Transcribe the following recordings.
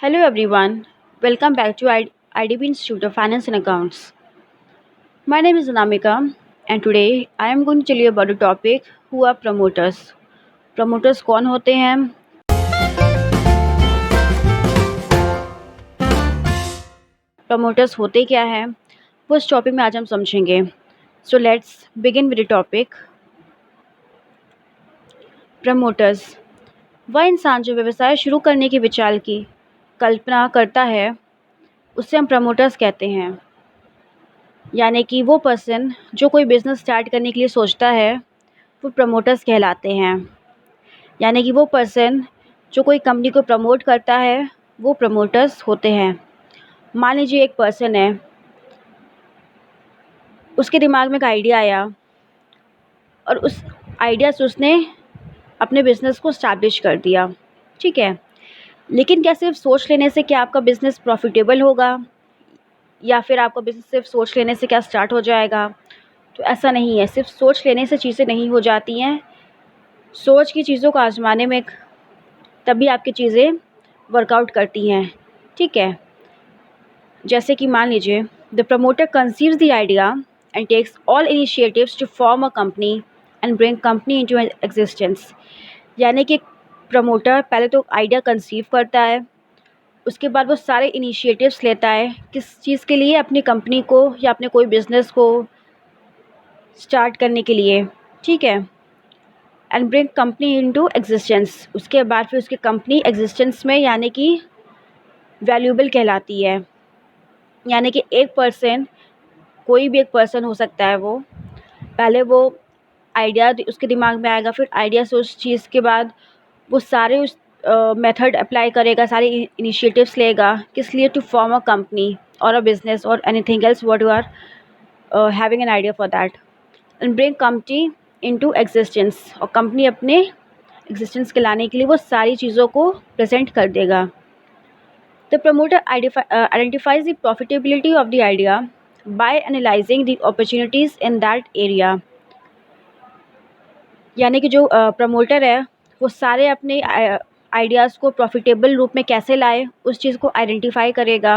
Hello everyone, welcome back to IDB Institute of Finance and Accounts. My name is Anamika and today I am going to tell you about a topic who are promoters. Promoters कौन होते हैं? Promoters होते क्या हैं? वो इस topic में आज हम समझेंगे. So let's begin with the topic. Promoters वह इंसान जो व्यवसाय शुरू करने के विचार की कल्पना करता है उसे हम प्रमोटर्स कहते हैं. यानी कि वो पर्सन जो कोई बिज़नेस स्टार्ट करने के लिए सोचता है वो प्रमोटर्स कहलाते हैं. यानी कि वो पर्सन जो कोई कंपनी को प्रमोट करता है वो प्रमोटर्स होते हैं. मान लीजिए एक पर्सन है, उसके दिमाग में एक आइडिया आया और उस आइडिया से उसने अपने बिज़नेस को स्टैब्लिश कर दिया. ठीक है, लेकिन क्या सिर्फ सोच लेने से क्या आपका बिज़नेस प्रॉफिटेबल होगा या फिर आपका बिज़नेस सिर्फ सोच लेने से क्या स्टार्ट हो जाएगा? तो ऐसा नहीं है. सिर्फ सोच लेने से चीज़ें नहीं हो जाती हैं. सोच की चीज़ों को आजमाने में तभी आपकी चीज़ें वर्कआउट करती हैं. ठीक है, जैसे कि मान लीजिए the promoter conceives the idea and takes all initiatives to form a company and bring company into existence. यानी कि प्रमोटर पहले तो आइडिया कंसीव करता है, उसके बाद वो सारे इनिशिएटिव्स लेता है किस चीज़ के लिए, अपनी कंपनी को या अपने कोई बिज़नेस को स्टार्ट करने के लिए. ठीक है, and bring company into existence. उसके बाद फिर उसकी कंपनी एग्जिस्टेंस में यानी कि वैल्यूएबल कहलाती है. यानी कि एक पर्सन, कोई भी एक पर्सन हो सकता है, वो पहले वो आइडिया उसके दिमाग में आएगा, फिर आइडिया से उस चीज़ के बाद वो सारे उस मेथड अप्लाई करेगा, सारे इनिशिएटिव्स लेगा किस लिए, टू फॉर्म अ कंपनी और अ बिज़नेस और anything else what you are having an idea for that, and bring company into existence. और कंपनी अपने एग्जिस्टेंस के लाने के लिए वो सारी चीज़ों को प्रेजेंट कर देगा. The promoter identifies the profitability of the idea by analyzing the opportunities in that area. यानी कि जो प्रमोटर है वो सारे अपने आइडियाज़ को प्रॉफिटेबल रूप में कैसे लाए उस चीज़ को आइडेंटिफाई करेगा.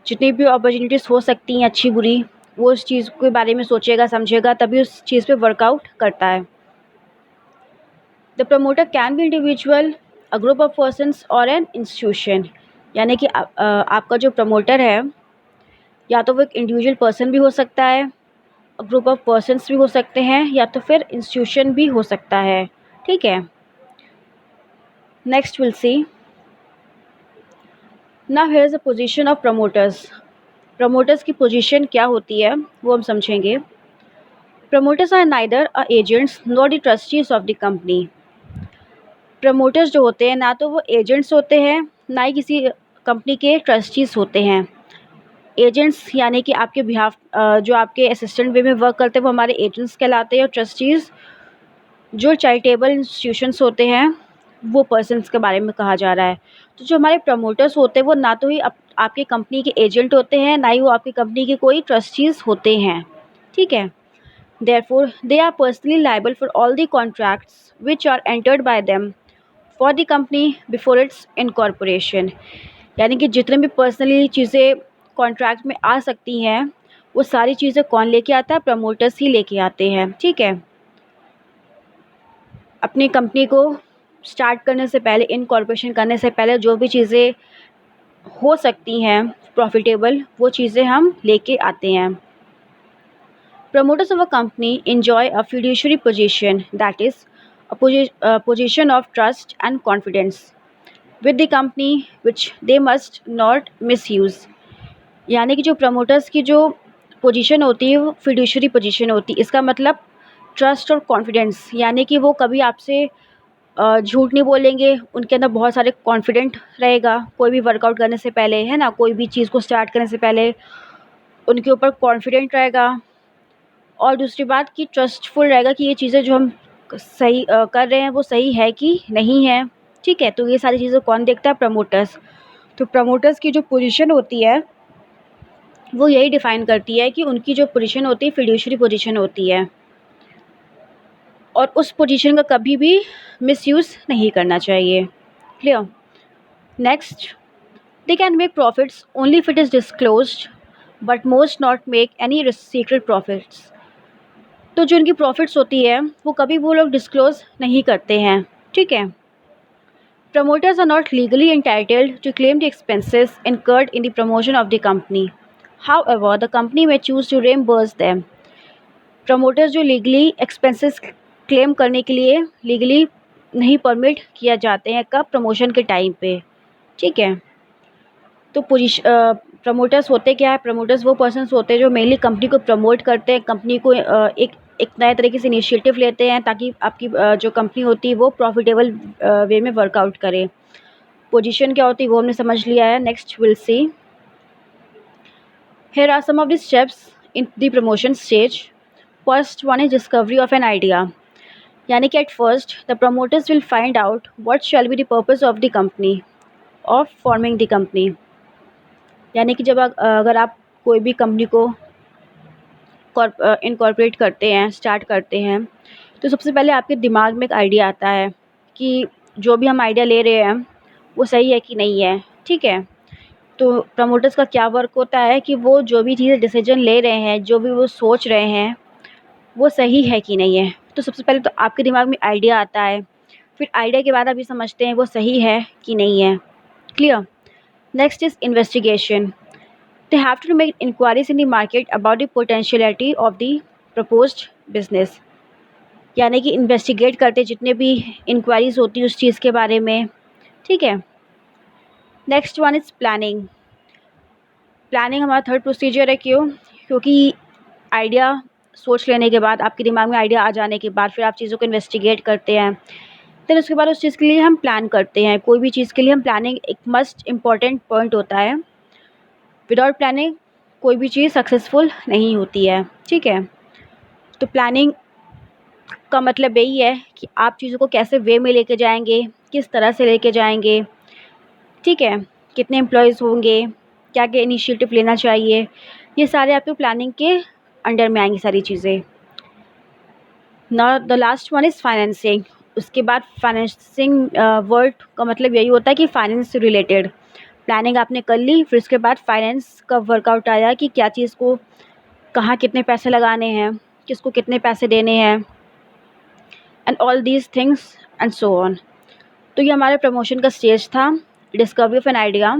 जितनी भी अपॉर्चुनिटीज़ हो सकती हैं अच्छी बुरी, वो उस चीज़ के बारे में सोचेगा समझेगा, तभी उस चीज़ पे वर्कआउट करता है. The promoter can be individual, a group of persons और एन इंस्टीट्यूशन. यानी कि आपका जो प्रमोटर है या तो वो एक इंडिविजुअल पर्सन भी हो सकता है, ग्रुप ऑफ पर्सन्स भी हो सकते हैं, या तो फिर इंस्टीट्यूशन भी हो सकता है. ठीक है, next will see. Now here is the position of promoters. Promoters की पोजीशन क्या होती है वो हम समझेंगे. Promoters are neither a agents not the trustees of the company. Promoters जो होते हैं ना तो वो एजेंट्स होते हैं, ना ही किसी कंपनी के ट्रस्टीज होते हैं. एजेंट्स यानी कि आपके बिहाफ जो आपके असिस्टेंट वे में वर्क करते हैं वो हमारे एजेंट्स कहलाते हैं. और ट्रस्टीज़ जो चैरिटेबल इंस्टीट्यूशंस होते हैं वो पर्सन्स के बारे में कहा जा रहा है. तो जो हमारे प्रमोटर्स होते हैं वो ना तो ही आपकी कंपनी के एजेंट होते हैं, ना ही वो आपकी कंपनी के कोई ट्रस्टीज़ होते हैं. ठीक है, therefore they are personally liable for all the contracts which are entered by them for the company before its incorporation. यानी कि जितने भी पर्सनली चीज़ें कॉन्ट्रैक्ट में आ सकती हैं वो सारी चीज़ें कौन लेके आता है? प्रमोटर्स ही लेके आते हैं. ठीक है, अपनी कंपनी को स्टार्ट करने से पहले, इनकॉर्पोरेशन करने से पहले जो भी चीज़ें हो सकती हैं प्रॉफिटेबल, वो चीज़ें हम लेके आते हैं. Promoters of a company enjoy a fiduciary position, that is a position of trust and confidence with the company which they must not misuse. यानी कि जो प्रमोटर्स की जो पोजीशन होती है वो फिड्यूशरी पोजीशन होती है. इसका मतलब ट्रस्ट और कॉन्फिडेंस, यानी कि वो कभी आपसे झूठ नहीं बोलेंगे. उनके अंदर बहुत सारे कॉन्फिडेंट रहेगा कोई भी वर्कआउट करने से पहले, है ना, कोई भी चीज़ को स्टार्ट करने से पहले उनके ऊपर कॉन्फिडेंट रहेगा. और दूसरी बात कि ट्रस्टफुल रहेगा कि ये चीज़ें जो हम सही कर रहे हैं वो सही है कि नहीं है. ठीक है, तो ये सारी चीज़ें कौन देखता है? प्रमोटर्स. तो प्रमोटर्स की जो पोजीशन होती है वो यही डिफ़ाइन करती है कि उनकी जो पोजीशन होती है फिड्यूशरी पोजीशन होती है, और उस पोजीशन का कभी भी मिसयूज़ नहीं करना चाहिए. Clear? Next, They can make profits only if it is disclosed, but most not make any secret profits. तो जो उनकी प्रॉफिट्स होती है वो कभी वो लोग डिस्क्लोज नहीं करते हैं, ठीक है। Promoters are not legally entitled to claim the expenses incurred in the promotion of the company. However, the company may choose to reimburse them. Promoters जो लीगली एक्सपेंसेस क्लेम करने के लिए लीगली नहीं परमिट किया जाते हैं कब, प्रमोशन के टाइम पे, ठीक है। तो प्रमोटर्स होते क्या है, प्रमोटर्स वो पर्सन्स होते हैं जो मेनली कंपनी को प्रमोट करते हैं, कंपनी को एक नए तरीके से इनिशिएटिव लेते हैं ताकि आपकी जो कंपनी होती है वो प्रॉफिटेबल वे में वर्कआउट करे। पोजीशन क्या होती है वो हमने समझ लिया है। Next will see, here are some of the steps in the promotion stage. First one is discovery of an idea, यानी कि at first the promoters will find out what shall be the purpose of the company of forming the company. यानी कि जब अगर आप कोई भी company को इनकॉर्पोरेट करते हैं, स्टार्ट करते हैं, तो सबसे पहले आपके दिमाग में एक आइडिया आता है कि जो भी हम आइडिया ले रहे हैं वो सही है कि नहीं है, ठीक है। तो प्रमोटर्स का क्या वर्क होता है कि वो जो भी चीज़ें डिसीजन ले रहे हैं, जो भी वो सोच रहे हैं वो सही है कि नहीं है। तो सबसे पहले तो आपके दिमाग में आइडिया आता है, फिर आइडिया के बाद आप ये समझते हैं वो सही है कि नहीं है। Clear. Next is investigation. They have to make inquiries in the market about the potentiality of the proposed business. यानी कि इन्वेस्टिगेट करते जितने भी इंक्वायरीज होती है उस चीज़ के बारे में, ठीक है। Next one is planning. Planning हमारा थर्ड प्रोसीजर है। क्यों? क्योंकि आइडिया सोच लेने के बाद, आपके दिमाग में आइडिया आ जाने के बाद फिर आप चीज़ों को इन्वेस्टिगेट करते हैं, फिर उसके बाद उस चीज़ के लिए हम प्लान करते हैं। कोई भी चीज़ के लिए हम प्लानिंग एक मस्ट इम्पॉर्टेंट पॉइंट होता है। विदाउट प्लानिंग कोई भी चीज़ सक्सेसफुल नहीं होती है, ठीक है। तो प्लानिंग का मतलब यही है कि आप चीज़ों को कैसे वे में लेके जाएंगे, किस तरह से लेके जाएंगे, ठीक है। कितने एम्प्लॉयज़ होंगे, क्या क्या इनिशिएटिव लेना चाहिए, ये सारे आपके प्लानिंग के अंडर में आएंगी सारी चीज़ें। Now the last one is financing. उसके बाद फाइनेंसिंग वर्ड का मतलब यही होता है कि फाइनेंस से रिलेटेड प्लानिंग आपने कर ली, फिर उसके बाद फाइनेंस का वर्कआउट आया कि क्या चीज़ को कहाँ कितने पैसे लगाने हैं, किसको कितने पैसे देने हैं, and all these things and so on. तो ये हमारे प्रमोशन का स्टेज था, discovery of an idea,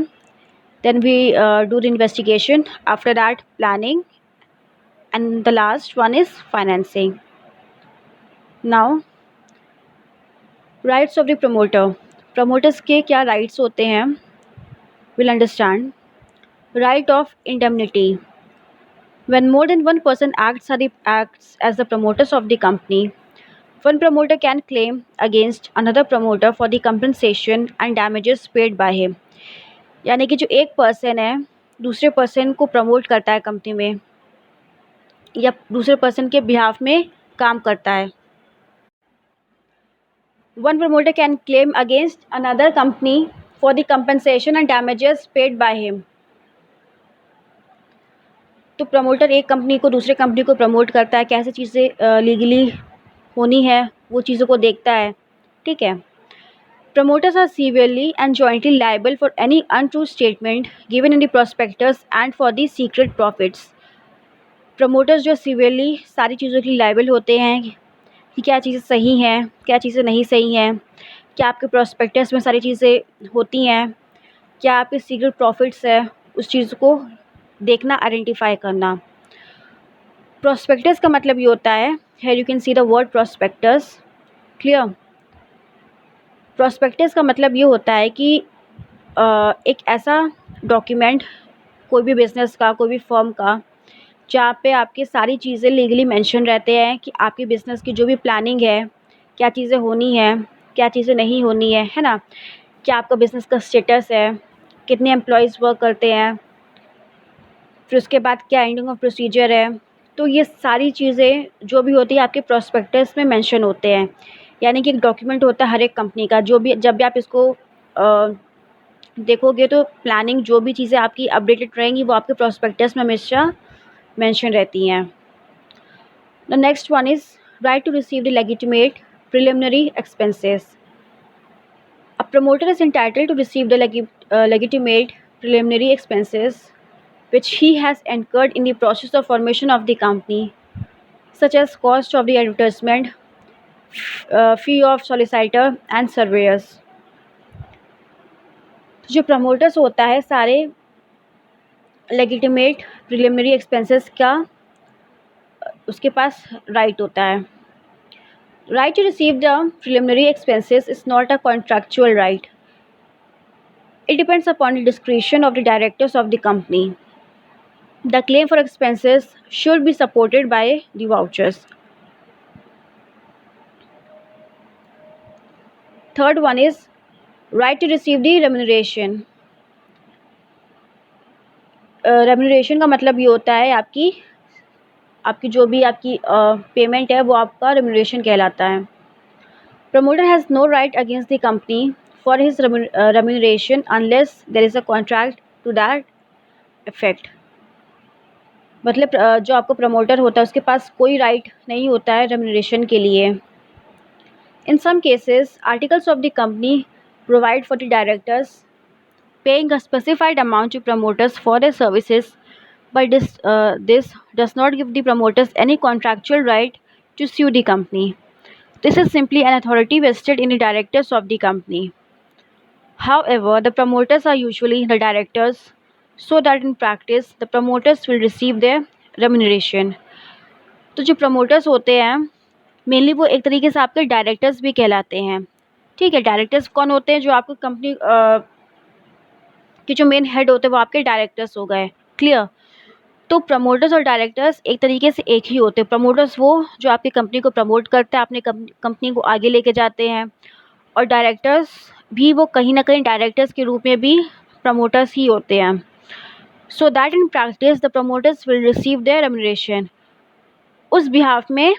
then we do the investigation, after that planning, and the last one is financing. Now rights of the promoter. Promoters के क्या rights होते हैं, will understand. Right of indemnity. When more than one person acts as the promoters of the company, one promoter can claim against another promoter for the compensation and damages paid by him. यानी कि जो एक person है दूसरे person को promote करता है company में या दूसरे पर्सन के बिहाफ में काम करता है, one promoter can claim against another company for the compensation and damages paid by him. तो प्रमोटर एक कंपनी को दूसरे कंपनी को प्रमोट करता है, कैसे चीज़ें लीगली होनी है वो चीज़ों को देखता है, ठीक है। Promoters are severally and jointly liable for any untrue statement given in the prospectus and for the secret profits. Promoters जो सीवियरली सारी चीज़ों के लिए लायबल होते हैं कि क्या चीज़ें सही हैं, क्या चीज़ें नहीं सही हैं, क्या आपके प्रॉस्पेक्टस में सारी चीज़ें होती हैं, क्या आपके सीक्रेट प्रॉफिट्स है, उस चीज़ को देखना, आइडेंटिफाई करना। प्रोस्पेक्टस का मतलब ये होता है, here you can see the word prospectus. Clear. Prospectus का मतलब ये होता है कि एक ऐसा डॉक्यूमेंट कोई भी बिज़नेस का, कोई भी फर्म का, जहाँ पे आपकी सारी चीज़ें लीगली मेंशन रहते हैं कि आपकी बिज़नेस की जो भी प्लानिंग है, क्या चीज़ें होनी है, क्या चीज़ें नहीं होनी है ना। क्या आपका बिज़नेस का स्टेटस है, कितने एम्प्लॉयज़ वर्क करते हैं, फिर उसके बाद क्या एंडिंग ऑफ प्रोसीजर है। तो ये सारी चीज़ें जो भी होती है आपके प्रोस्पेक्टस में मेंशन होते हैं। यानी कि एक डॉक्यूमेंट होता है हर एक कंपनी का, जो भी जब भी आप इसको देखोगे तो प्लानिंग जो भी चीज़ें आपकी अपडेटेड रहेंगी वो आपके प्रोस्पेक्टस में हमेशा मेंशन रहती हैं। The next one is right to receive the legitimate preliminary expenses. A promoter is entitled to receive the legitimate preliminary expenses which he has incurred in the process of formation of the company, such as cost of the advertisement, fee of solicitor and surveyors. जो promoters होता है सारे legitimate preliminary expenses का उसके पास right होता है. Right to receive the preliminary expenses is not a contractual right. It depends upon the discretion of the directors of the company. The claim for expenses should be supported by the vouchers. Third one is right to receive the remuneration. Remuneration का मतलब ये होता है आपकी आपकी जो भी आपकी पेमेंट है वो आपका रेम्यूनरेशन कहलाता है. Promoter has no right against the company for his remuneration unless there is a contract to that effect. मतलब जो आपका प्रमोटर होता है उसके पास कोई राइट नहीं होता है रेम्यूनरेशन के लिए. In some cases, articles of the company provide for the directors paying a specified amount to promoters for their services, but this does not give the promoters any contractual right to sue the company. This is simply an authority vested in the directors of the company. However, the promoters are usually the directors, so that in practice, the promoters will receive their remuneration. तो जो promoters होते हैं mainly वो एक तरीके से आपके directors भी कहलाते हैं. ठीक है, डायरेक्टर्स कौन होते हैं? जो आपको कंपनी के जो मेन हेड होते हैं वो आपके डायरेक्टर्स हो गए. क्लियर? तो प्रमोटर्स और डायरेक्टर्स एक तरीके से एक ही होते हैं. प्रमोटर्स वो जो आपकी कंपनी को प्रमोट करते हैं, अपने कंपनी को आगे लेके जाते हैं, और डायरेक्टर्स भी वो कहीं ना कहीं डायरेक्टर्स के रूप में भी प्रमोटर्स ही होते हैं. So that in practice the promoters will receive there remuneration. उस बिहाफ में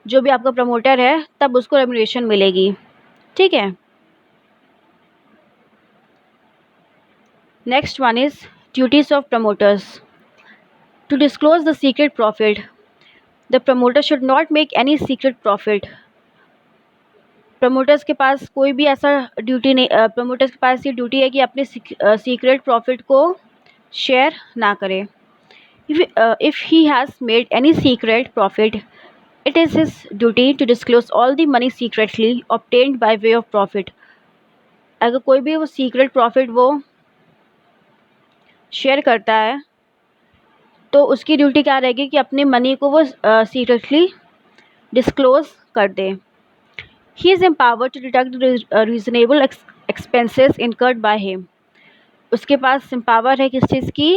जो भी आपका प्रमोटर है तब उसको रेम्यूनरेशन मिलेगी. ठीक है. Next one is duties of promoters. To disclose the secret profit. The promoter should not make any secret profit. Promoters के पास कोई भी ऐसा ड्यूटी नहीं, प्रमोटर्स के पास ये ड्यूटी है कि अपने सीक्रेट प्रॉफिट को शेयर ना करें. If he has made any secret profit, it is his duty to disclose all the money secretly obtained by way of profit. अगर कोई भी वो सीक्रेट प्रॉफिट वो शेयर करता है तो उसकी ड्यूटी क्या रहेगी कि अपनी मनी को वो सीक्रेटली डिस्क्लोज कर दे. He is empowered to deduct reasonable expenses incurred by him. उसके पास एम्पावर है किस चीज़ की?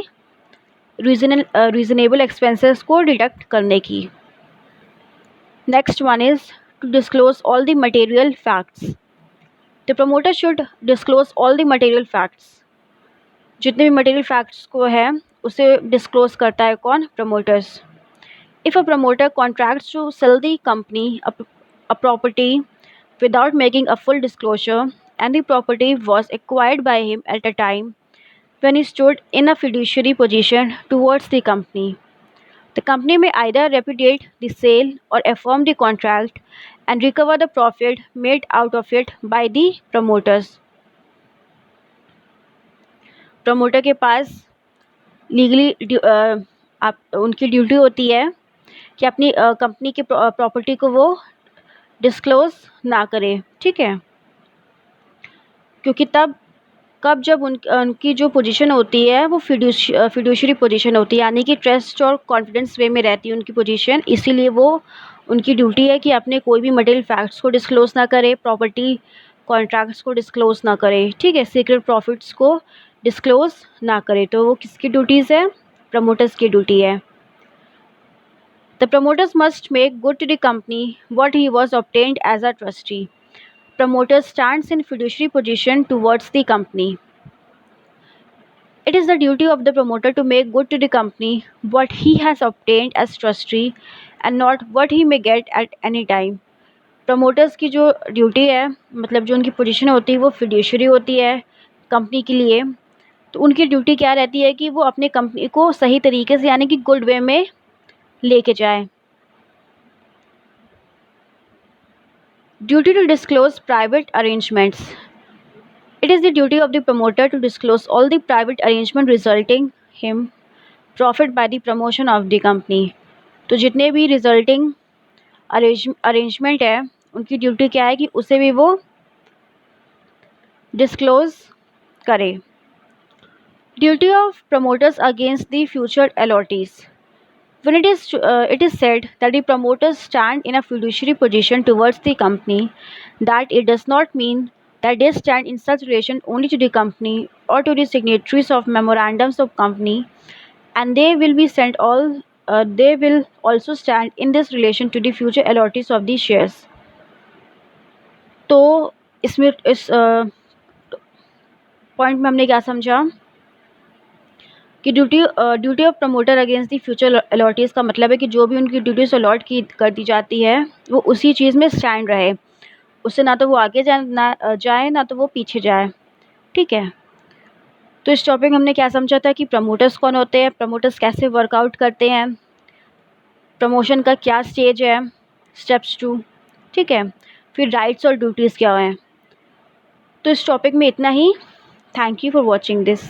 रीजनेबल एक्सपेंसेस को डिडक्ट करने की. Next one is to disclose all the material facts. The promoter should disclose all the material facts. जितने भी material facts को है उसे disclose करता है कौन? Promoters. If a promoter contracts to sell the company a property without making a full disclosure and the property was acquired by him at a time when he stood in a fiduciary position towards the company, the company may either repudiate the sale or affirm the contract and recover the profit made out of it by the promoters. Promoter के पास legally आप उनकी duty होती है कि अपनी company की property को वो डिस्क्लोज ना करें. ठीक है, क्योंकि तब कब जब उनकी जो पोजीशन होती है वो फिड्यूशरी पोजीशन होती है, यानी कि ट्रस्ट और कॉन्फिडेंस वे में रहती है उनकी पोजीशन. इसीलिए वो उनकी ड्यूटी है कि अपने कोई भी मटेरियल फैक्ट्स को डिस्क्लोज ना करे, प्रॉपर्टी कॉन्ट्रैक्ट्स को डिस्क्लोज ना करे. ठीक है, सीक्रेट प्रॉफिट्स को डिस्क्लोज ना करे. तो वो किसकी ड्यूटीज़ है? प्रमोटर्स की ड्यूटी है. The promoters must make good to the company what he was obtained as a trustee. Promoter stands in fiduciary position towards the company. It is the duty of the promoter to make good to the company what he has obtained as trustee and not what he may get at any time. Promoters की जो duty है, मतलब जो उनकी position होती है वो fiduciary होती है कंपनी के लिए. तो उनकी ड्यूटी क्या रहती है कि वो अपने कंपनी को सही तरीके से यानी कि गुड वे में लेके जाए. Duty to disclose private arrangements. It is the duty of the promoter to disclose all the private arrangement resulting him profit by the promotion of the company. तो जितने भी रिजल्टिंग अरेंजमेंट है उनकी duty क्या है कि उसे भी वो डिस्क्लोज करे. Duty of promoters against the future allottees. When it is said that the promoters stand in a fiduciary position towards the company, that it does not mean that they stand in such relation only to the company or to the signatories of memorandums of company, and they will be sent all. They will also stand in this relation to the future allottees of the shares. तो इसमें इस point में हमने क्या समझा कि duty of promoter against the future allottees का मतलब है कि जो भी उनकी ड्यूटीज अलॉट की कर दी जाती है वो उसी चीज़ में स्टैंड रहे, उससे ना तो वो आगे जाए ना तो वो पीछे जाए. ठीक है. तो इस टॉपिक में हमने क्या समझा था कि प्रमोटर्स कौन होते हैं, प्रमोटर्स कैसे वर्कआउट करते हैं, प्रमोशन का क्या स्टेज है, स्टेप्स 2. ठीक है. फिर राइट्स और ड्यूटीज़ क्या हैं. तो इस टॉपिक में इतना ही. Thank you for watching this.